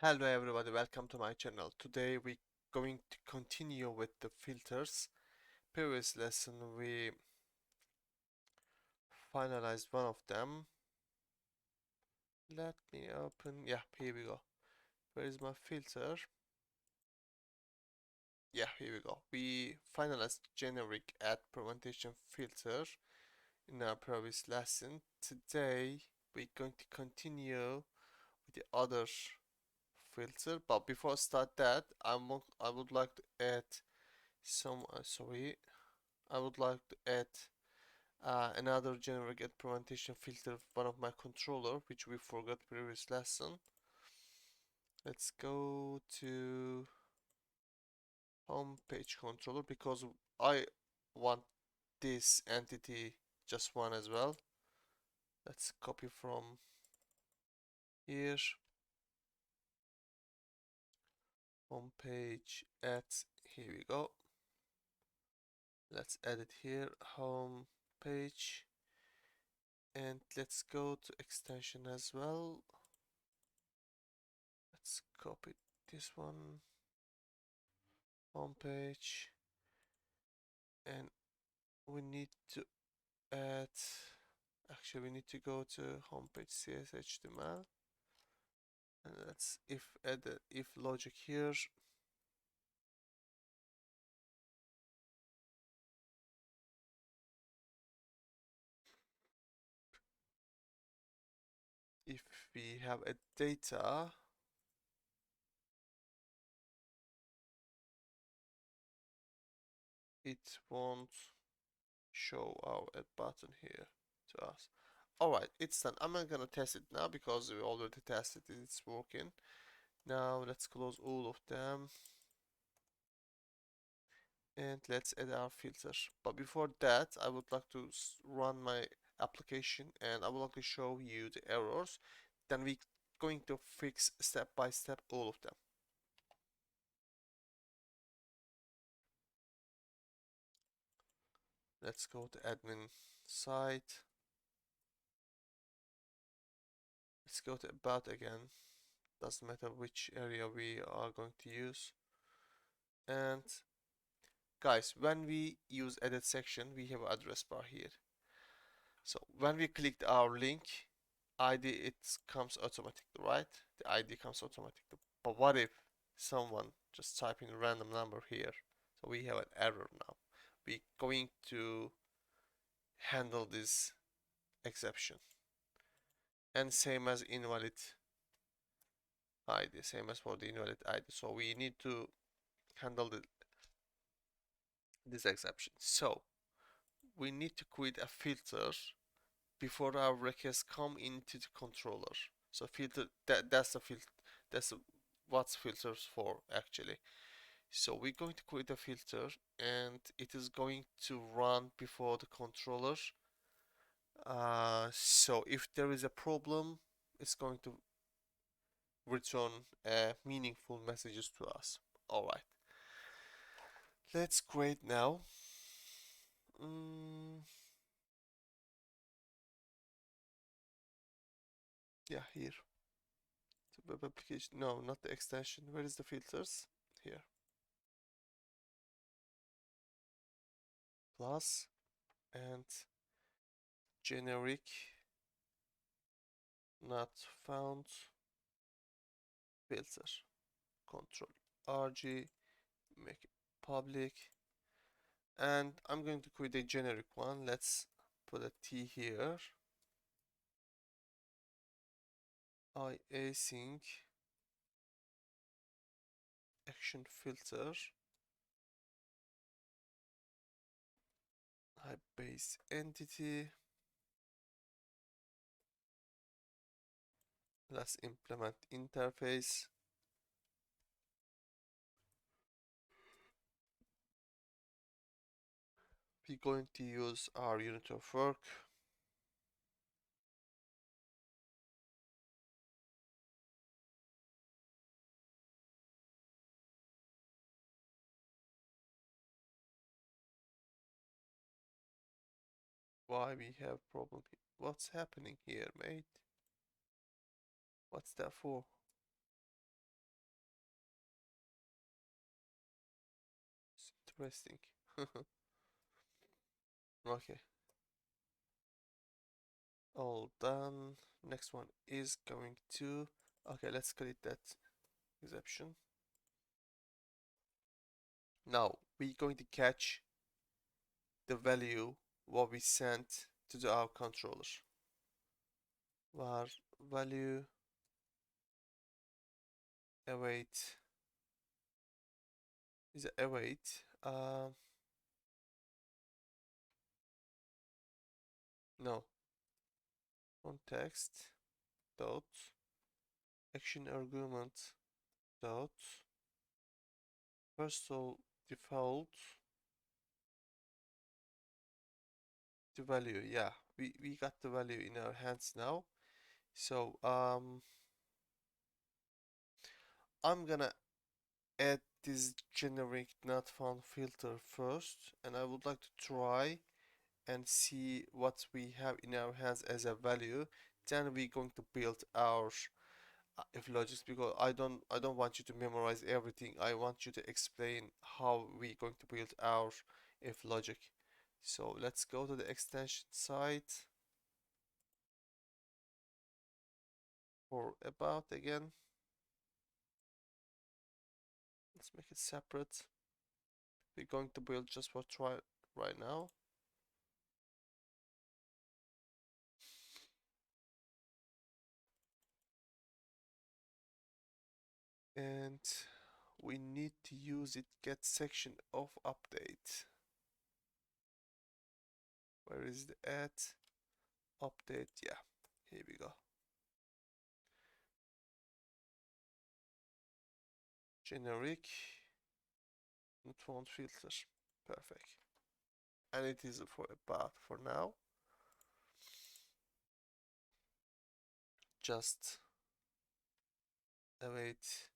Hello everybody, welcome to my channel. Today we're going to continue with the filters. Previous lesson we finalized one of them. Let me open, yeah, here we go. Where is my filter? Yeah, here we go. We finalized generic add prevention filter in our previous lesson. Today we're going to continue with the other filter, but before I start that, I would like to add some, I would like to add another generic implementation filter of one of my controller, which we forgot previous lesson. Let's go to home page controller because I want this entity just one as well. Let's copy from here. Home page add. Here we go. Let's add it here. Home page. And let's go to extension as well. Let's copy this one. Home page. And we need to add, actually we need to go to homepage CSHTML and let's add the if logic here. If we have a data, it won't show our add button here to us. Alright, it's done. I'm not gonna test it now because we already tested it, it's working. Now let's close all of them and let's add our filter. But before that, I would like to run my application and I would like to show you the errors. Then we going to fix step by step all of them. Let's go to admin site. Let's go to about again. Doesn't matter which area we are going to use. And guys, when we use edit section, we have address bar here. So when we clicked our link, ID it comes automatically, right? The ID comes automatically. But what if someone just type in a random number here? So we have an error now. We're going to handle this exception. And same as invalid ID, same as for the invalid ID. So we need to handle this exception. So we need to create a filter before our requests come into the controller. So filter that's the filter that's what's filters for actually. So we're going to create a filter and it is going to run before the controller. So if there is a problem, it's going to return meaningful messages to us. All right, let's create now. Mm, yeah, here. The web application. No, not the extension. Where is the filters? Here. Plus and generic not found filter. Control RG. Make it public. And I'm going to create a generic one. Let's put a T here. I async action filter. I base entity. Let's implement interface. We're going to use our unit of work. Why we have problem here? What's happening here, mate? What's that for? Interesting. Okay, all done. Next one is going to, okay, let's create that exception. Now we're going to catch the value what we sent to our controller. Var value await is await. No, context dot action argument dot first of default the value. Yeah, we got the value in our hands now. So I'm gonna add this generic not found filter first, and I would like to try and see what we have in our hands as a value. Then we're going to build our if logics, because I don't want you to memorize everything. I want you to explain how we're going to build our if logic. So let's go to the extension site for about again. Let's make it separate. We're going to build just for try right now. And we need to use it get section of update. Where is the add update? Yeah, here we go. Generic not found filter. Perfect. And it is for a path for now. Just await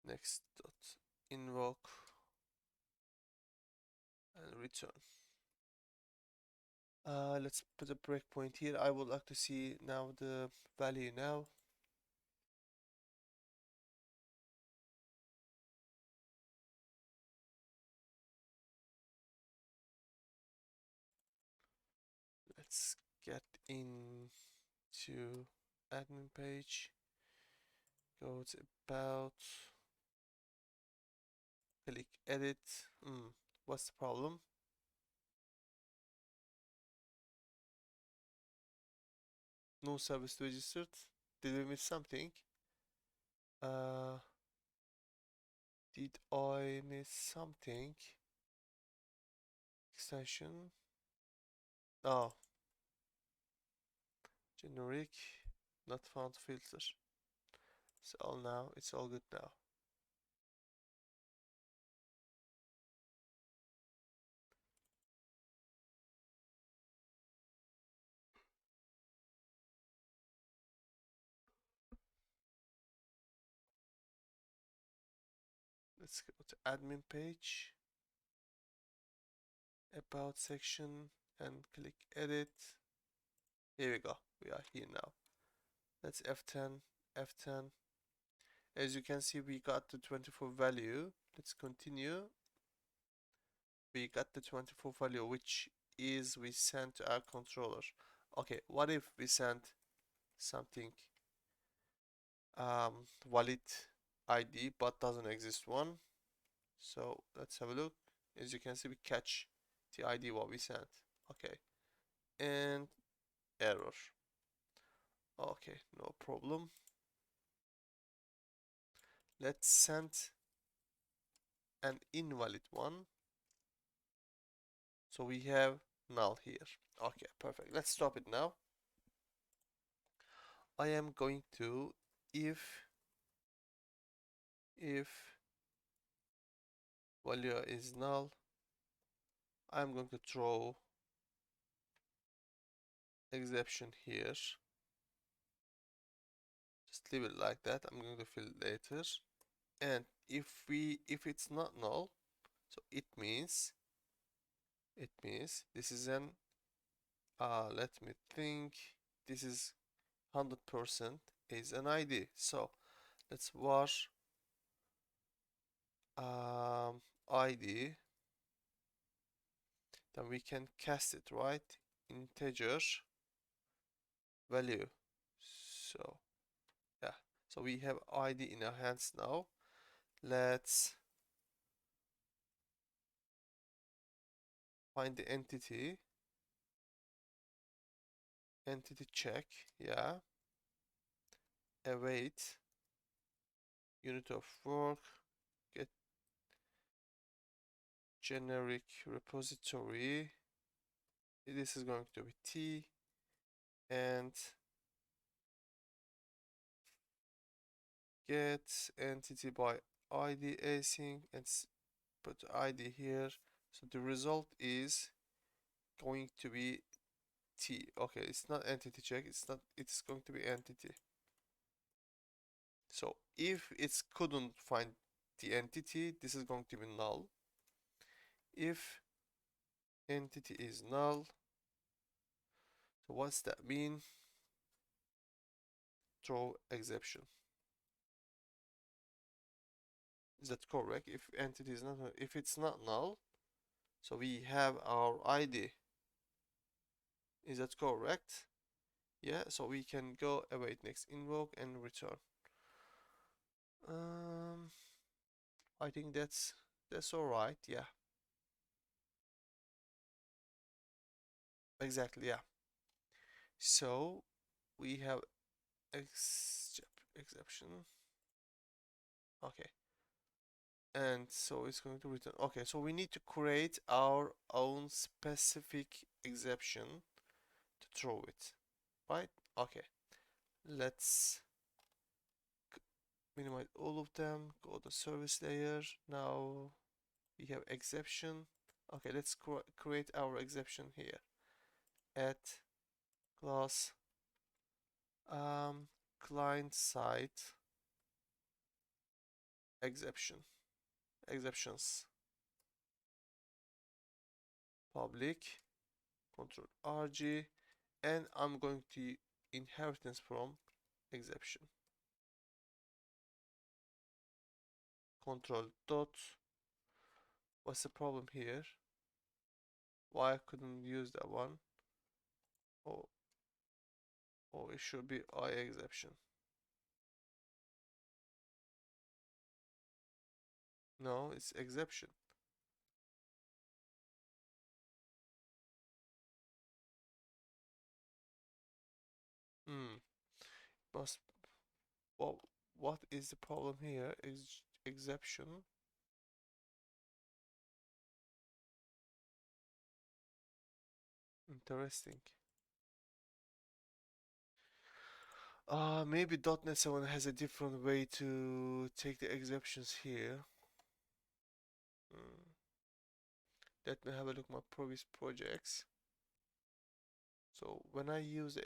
next dot invoke and return. Let's put a breakpoint here. I would like to see now the value now. Let's get into admin page. Go to about. Click edit. What's the problem? No service registered. Did we miss something? Uh, did I miss something? Extension. Oh, generic, not found filter. It's all good now. Let's go to admin page, about section, and click edit. Here we go. We are here now. Let's F10, F10. As you can see, we got the 24 value. Let's continue. We got the 24 value, which is we sent to our controller. Okay, what if we sent something valid ID but doesn't exist one? So let's have a look. As you can see, we catch the ID what we sent. Okay, and error. Okay, no problem. Let's send an invalid one. So we have null here. Okay, perfect. Let's stop it now. I am going to if value is null, I'm going to throw exception here. Just leave it like that. I'm going to fill later. And if it's not null, so it means this is an let me think, this is 100% is an ID. So let's var um, ID, then we can cast it, right? Integer value. So yeah, so we have ID in our hands now. Let's find the entity. Entity check, yeah. Await unit of work. Get generic repository. This is going to be T, and get entity by ID async and put ID here. So the result is going to be T. Okay, it's not entity check, it's not, it's going to be entity. So if it couldn't find the entity, this is going to be null. If entity is null, so what's that mean? Throw exception. Is that correct? If entity is not, if it's not null, so we have our ID. Is that correct? Yeah, so we can go await next invoke and return. Um, I think that's all right. Yeah, exactly. Yeah. So we have exception. Okay, and so it's going to return. Okay, so we need to create our own specific exception to throw it, right? Okay, let's minimize all of them. Go to service layer. Now we have exception. Okay, let's create our exception here. Add class client side exceptions public control RG, and I'm going to inheritance from exception control dot. What's the problem here? Why I couldn't use that one? Oh, oh, it should be I exception. No, it's exception. Hmm. Must. Well, what is the problem here? Is exception. Interesting. Maybe .NET 7 has a different way to take the exceptions here. Mm. Let me have a look at my previous projects. So when I use the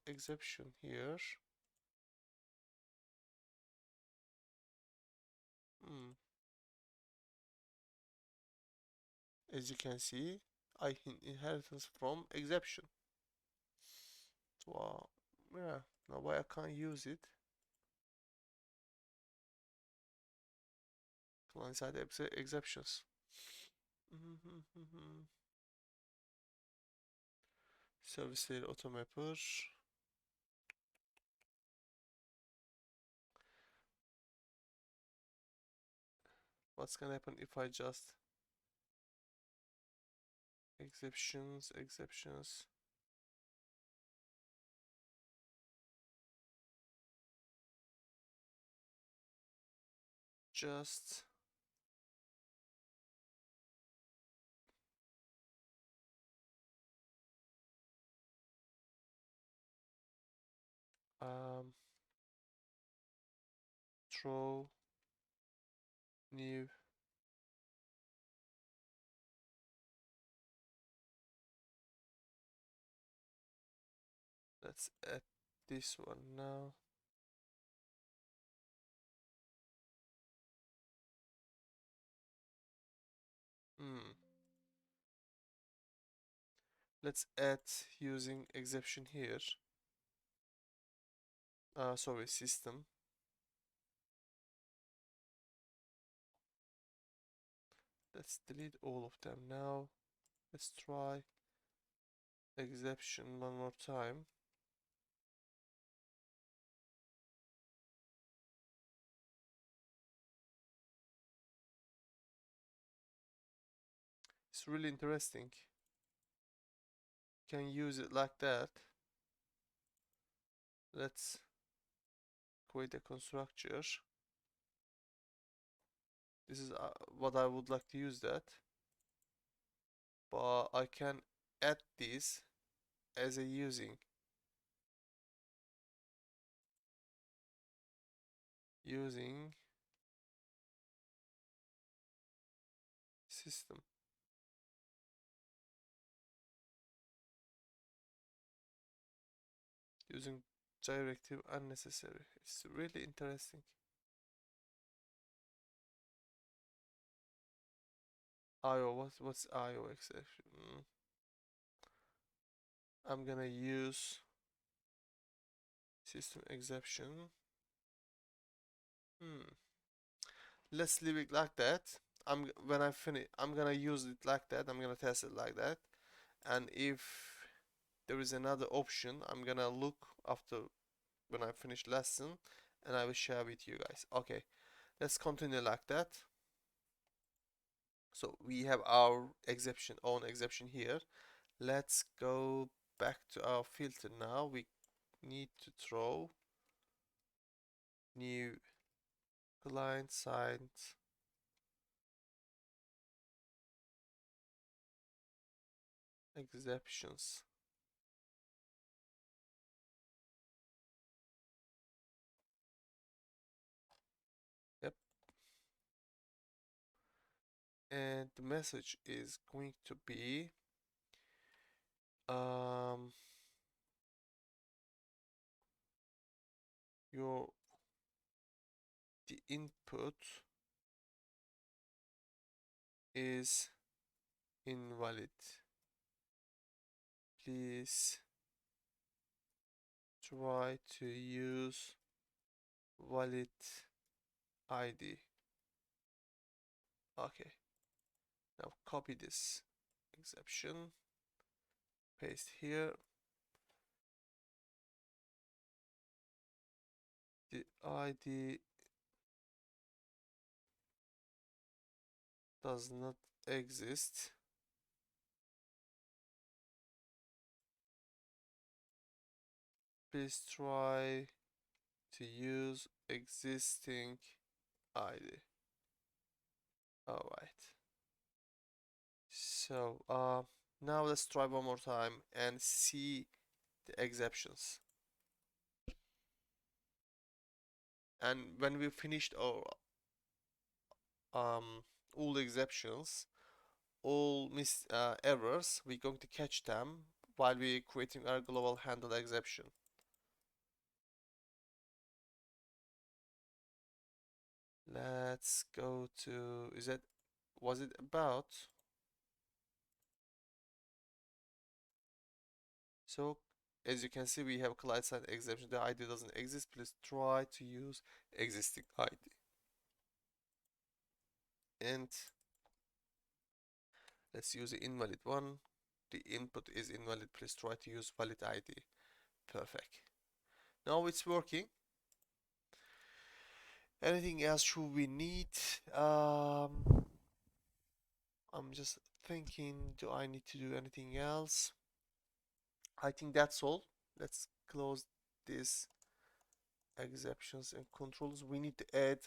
exception here, mm, as you can see, I inheritance from exception. Wow, yeah, now why I can't use it? Client side exceptions. Service layer automapper. What's gonna happen if I just exceptions? Just um throw new. Let's add this one now. Hmm. Let's add using exception here. Sorry, system. Let's delete all of them now. Let's try exception one more time. It's really interesting. You can use it like that. Let's create a constructor. This is what I would like to use that. But I can add this as a using system, using directive unnecessary. It's really interesting. IO, what's IO exception? I'm gonna use system exception. Let's leave it like that. When I finish, I'm gonna use it like that. I'm gonna test it like that. And if there is another option, I'm gonna look after when I finish lesson, and I will share with you guys. Okay, let's continue like that. So we have our exception, own exception here. Let's go back to our filter now. We need to throw new client side exceptions. Yep. And the message is going to be um your the input is invalid. Please try to use valid ID. Okay, now copy this exception, paste here. The ID does not exist. Please try to use existing ID. Alright. So now let's try one more time and see the exceptions. And when we finished our all exceptions, all errors, we're going to catch them while we're creating our global handle exception. Let's go to, was it about? So as you can see, we have client side exception. The ID doesn't exist. Please try to use existing ID. And let's use the invalid one. The input is invalid. Please try to use valid ID. Perfect. Now it's working. Anything else should we need? I'm just thinking, do I need to do anything else? I think that's all. Let's close these exceptions and controls. We need to add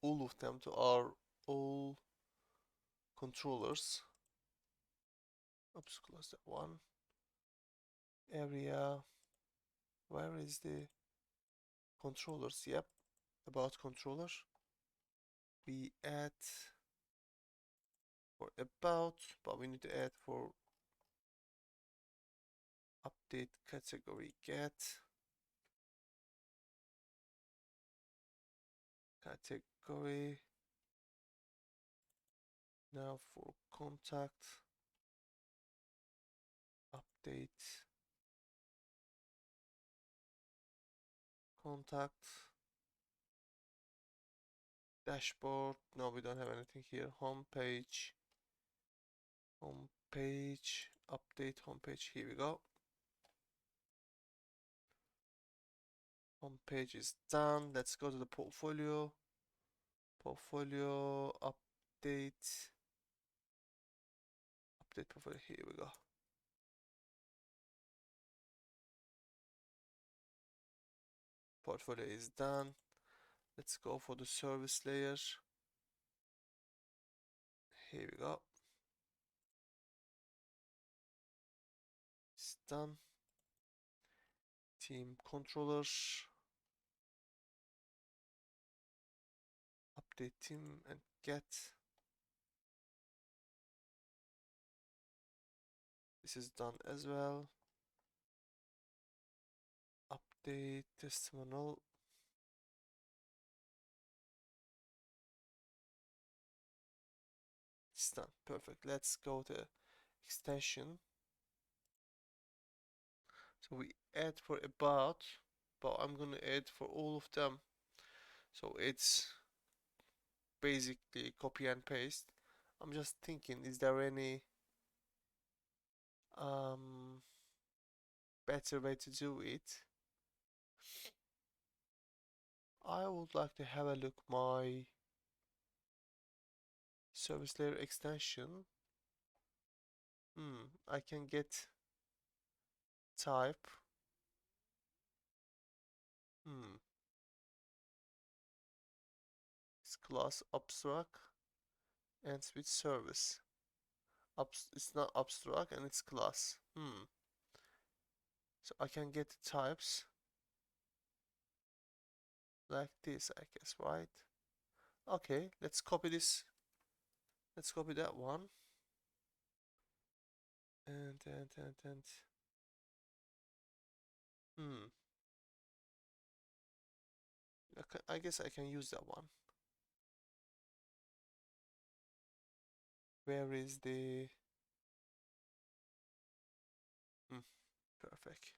all of them to our all controllers. Oops, close that one. Area. Where is the controllers? Yep, about controller. We add for about, but we need to add for update category get category. Now for contact update contact. Dashboard. No, we don't have anything here. Home page. Home page. Update home page. Here we go. Home page is done. Let's go to the portfolio. Portfolio. Update. Update portfolio. Here we go. Portfolio is done. Let's go for the service layer. Here we go. It's done. Team controller. Update team and get. This is done as well. Update testimonial. It's done. Perfect. Let's go to extension. So we add for about, but I'm gonna add for all of them. So it's basically copy and paste. I'm just thinking, is there any better way to do it? I would like to have a look my service layer extension. I can get type. It's class abstract and with service. It's not abstract and it's class. So I can get the types like this, I guess, right? Okay, let's copy this. Let's copy that one. And. Hmm. I guess I can use that one. Where is the... Perfect.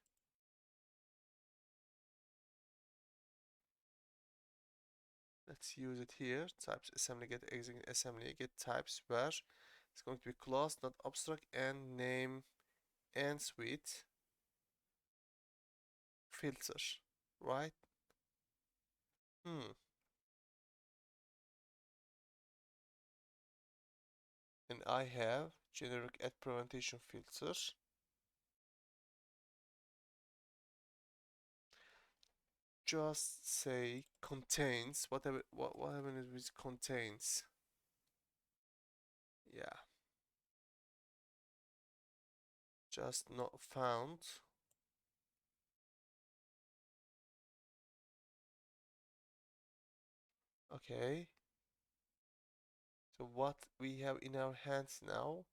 Let's use it here. Types assembly get exit assembly get types where it's going to be class, not abstract, and name and suite filter, right? And I have generic at presentation filter. Just say contains whatever whatever it is contains. Yeah. Just not found. Okay. So what we have in our hands now?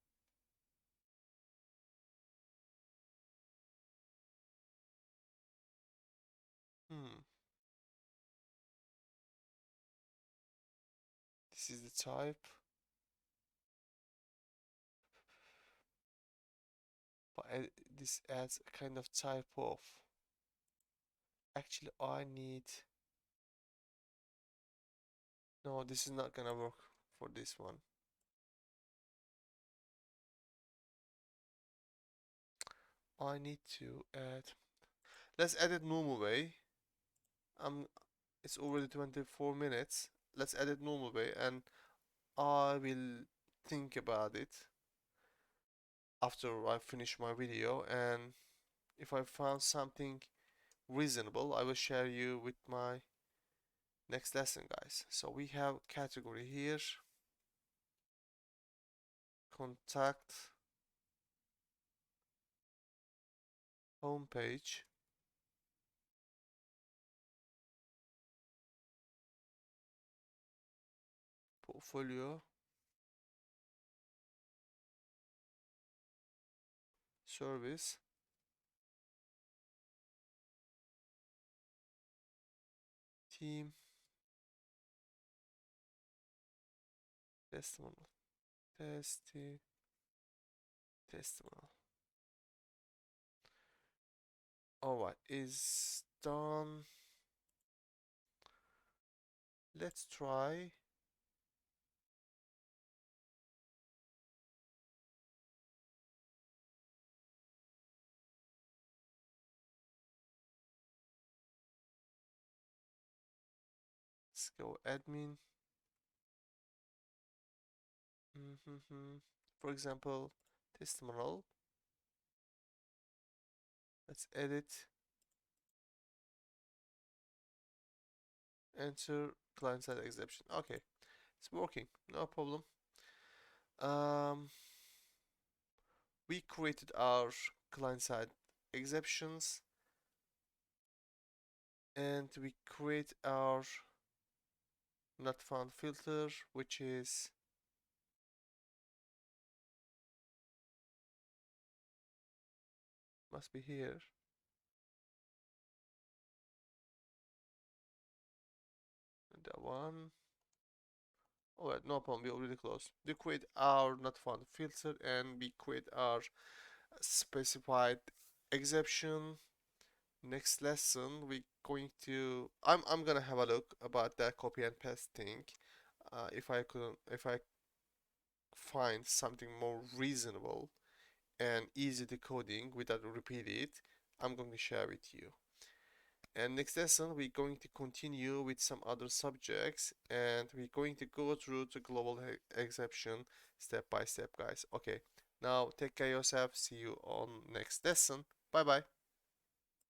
This is the type. But this adds a kind of type of. Actually, I need. No, this is not gonna work for this one. I need to add. Let's add it normal way. It's already 24 minutes. Let's add it normal way, and I will think about it after I finish my video. And if I found something reasonable, I will share you with my next lesson, guys. So we have category here, contact, homepage, portfolio, service, team, testimonial, testimonial. Alright, is done. Let's try Let's go admin. For example, testimonial. Let's edit, enter client-side exception. Okay, it's working, no problem. Um, we created our client-side exceptions, and we create our not found filter, which is must be here. That one. Alright, no problem, we're really close. We create our not found filter and we create our specified exception. Next lesson we going to I'm gonna have a look about that copy and paste thing. If I find something more reasonable and easy decoding without repeat it, I'm going to share with you. And next lesson, we're going to continue with some other subjects and we're going to go through the global exception step by step, guys. Okay, now take care of yourself. See you on next lesson. Bye bye.